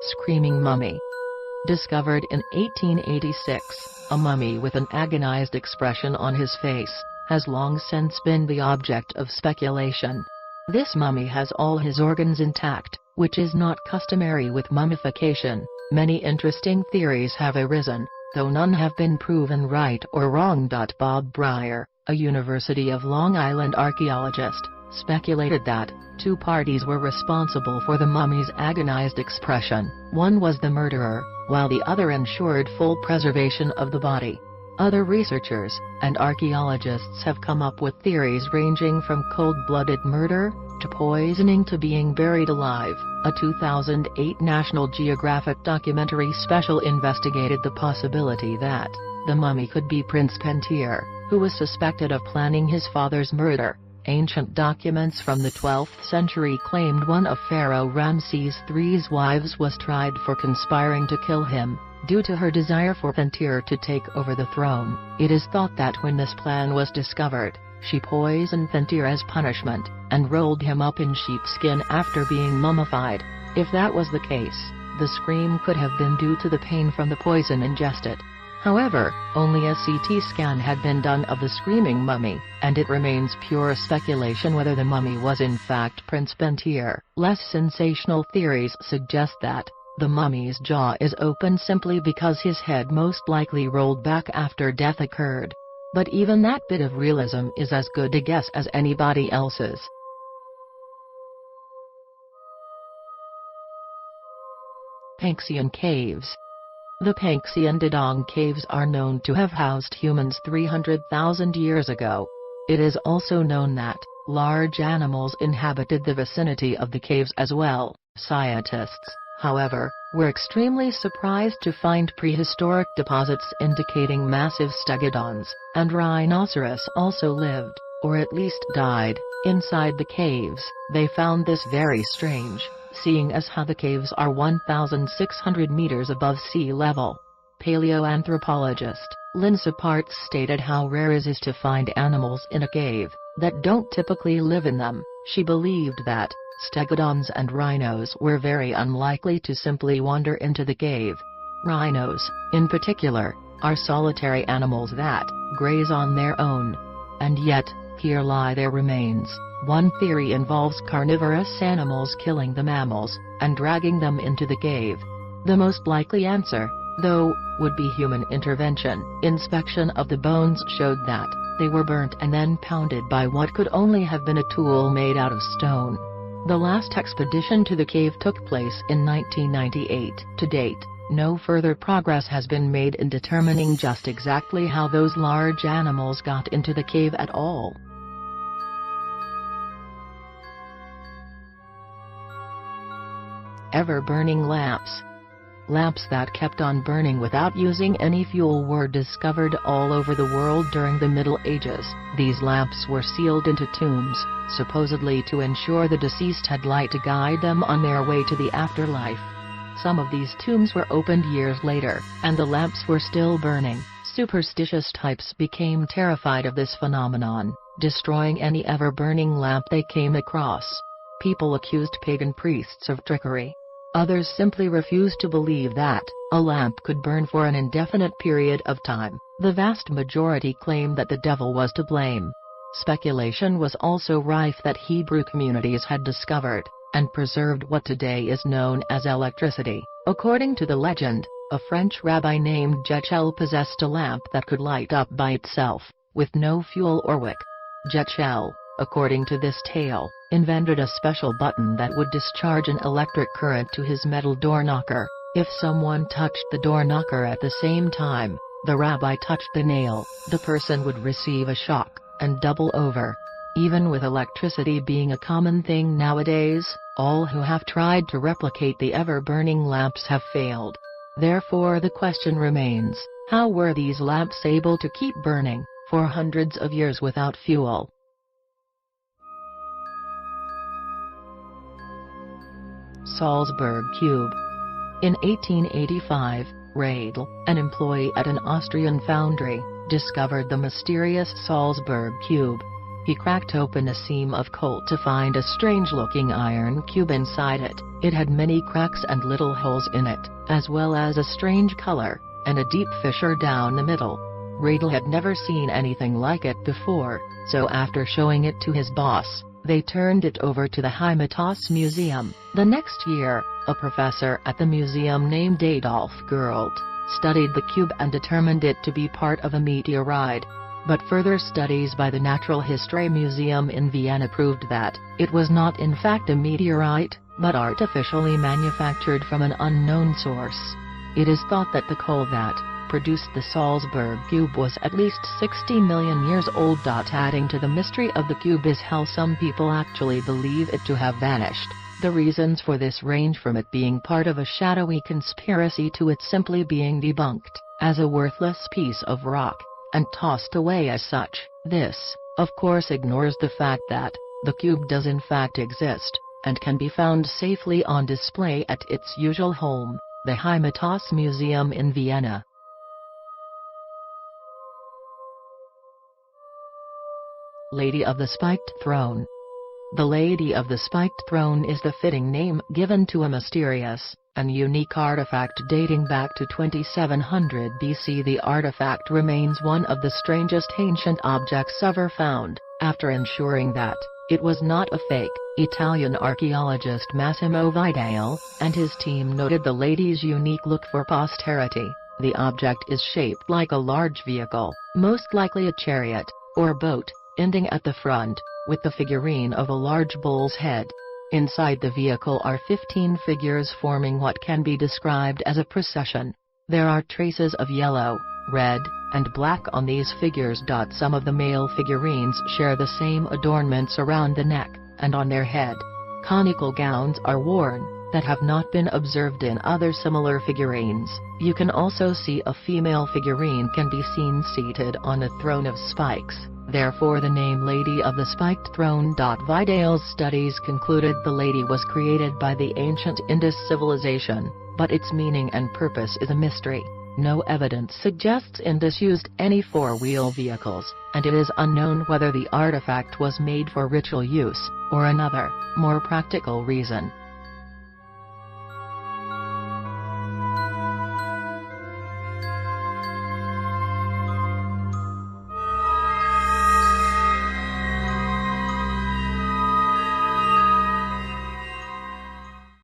Screaming mummy. Discovered in 1886, a mummy with an agonized expression on his face has long since been the object of speculation. This mummy has all his organs intact, which is not customary with mummification. Many interesting theories have arisen, though none have been proven right or wrong. Bob Breyer, a University of Long Island archaeologist, speculated that two parties were responsible for the mummy's agonized expression. One was the murderer, while the other ensured full preservation of the body. Other researchers and archaeologists have come up with theories ranging from cold-blooded murder to poisoning to being buried alive. A 2008 National Geographic documentary special investigated the possibility that the mummy could be Prince Pentir, who was suspected of planning his father's murder. Ancient documents from the 12th century claimed one of Pharaoh Ramses III's wives was tried for conspiring to kill him, due to her desire for Pentir to take over the throne. It is thought that when this plan was discovered, she poisoned Pentir as punishment, and rolled him up in sheepskin after being mummified. If that was the case, the scream could have been due to the pain from the poison ingested. However, only a CT scan had been done of the screaming mummy, and it remains pure speculation whether the mummy was in fact Prince Pentir. Less sensational theories suggest that the mummy's jaw is open simply because his head most likely rolled back after death occurred. But even that bit of realism is as good a guess as anybody else's. Panxian Caves. The Panxian Dadong Caves are known to have housed humans 300,000 years ago. It is also known that large animals inhabited the vicinity of the caves as well. Scientists, however, were extremely surprised to find prehistoric deposits indicating massive stegodons, and rhinoceros also lived, or at least died, inside the caves. They found this very strange, seeing as how the caves are 1,600 meters above sea level. Paleoanthropologist Lindsay Parts stated how rare it is to find animals in a cave that don't typically live in them. She believed that stegodons and rhinos were very unlikely to simply wander into the cave. Rhinos, in particular, are solitary animals that graze on their own. And yet, here lie their remains. One theory involves carnivorous animals killing the mammals and dragging them into the cave. The most likely answer, though, would be human intervention. Inspection of the bones showed that they were burnt and then pounded by what could only have been a tool made out of stone. The last expedition to the cave took place in 1998. To date, no further progress has been made in determining just exactly how those large animals got into the cave at all. Ever-burning lamps. Lamps that kept on burning without using any fuel were discovered all over the world during the Middle Ages. These lamps were sealed into tombs, supposedly to ensure the deceased had light to guide them on their way to the afterlife. Some of these tombs were opened years later, and the lamps were still burning. Superstitious types became terrified of this phenomenon, destroying any ever-burning lamp they came across. People accused pagan priests of trickery. Others simply refused to believe that a lamp could burn for an indefinite period of time. The vast majority claimed that the devil was to blame. Speculation was also rife that Hebrew communities had discovered and preserved what today is known as electricity. According to the legend, a French rabbi named Jechel possessed a lamp that could light up by itself, with no fuel or wick. Jechel, according to this tale, invented a special button that would discharge an electric current to his metal door knocker. If someone touched the door knocker at the same time the rabbi touched the nail, the person would receive a shock and double over. Even with electricity being a common thing nowadays, all who have tried to replicate the ever-burning lamps have failed. Therefore the question remains, how were these lamps able to keep burning for hundreds of years without fuel? Salzburg Cube. In 1885, Radl, an employee at an Austrian foundry, discovered the mysterious Salzburg Cube. He cracked open a seam of coal to find a strange-looking iron cube inside it. It had many cracks and little holes in it, as well as a strange color, and a deep fissure down the middle. Riedel had never seen anything like it before, so after showing it to his boss, they turned it over to the Hymetos Museum. The next year, a professor at the museum named Adolf Gerlt studied the cube and determined it to be part of a meteorite. But further studies by the Natural History Museum in Vienna proved that it was not in fact a meteorite, but artificially manufactured from an unknown source. It is thought that the coal that produced the Salzburg cube was at least 60 million years old. Adding to the mystery of the cube is how some people actually believe it to have vanished. The reasons for this range from it being part of a shadowy conspiracy to it simply being debunked as a worthless piece of rock and tossed away as such. This, of course, ignores the fact that the cube does in fact exist, and can be found safely on display at its usual home, the Hymetos Museum in Vienna. Lady of the Spiked Throne. The Lady of the Spiked Throne is the fitting name given to a mysterious and unique artifact dating back to 2700 BC. The artifact remains one of the strangest ancient objects ever found. After ensuring that it was not a fake, Italian archaeologist Massimo Vidale and his team noted the lady's unique look for posterity. The object is shaped like a large vehicle, most likely a chariot or boat, ending at the front, with the figurine of a large bull's head. Inside the vehicle are 15 figures forming what can be described as a procession. There are traces of yellow, red, and black on these figures. Some of the male figurines share the same adornments around the neck and on their head. Conical gowns are worn that have not been observed in other similar figurines. You can also see a female figurine can be seen seated on a throne of spikes. Therefore the name Lady of the Spiked Throne. Vidale's studies concluded the lady was created by the ancient Indus civilization, but its meaning and purpose is a mystery. No evidence suggests Indus used any four-wheel vehicles, and it is unknown whether the artifact was made for ritual use, or another, more practical reason.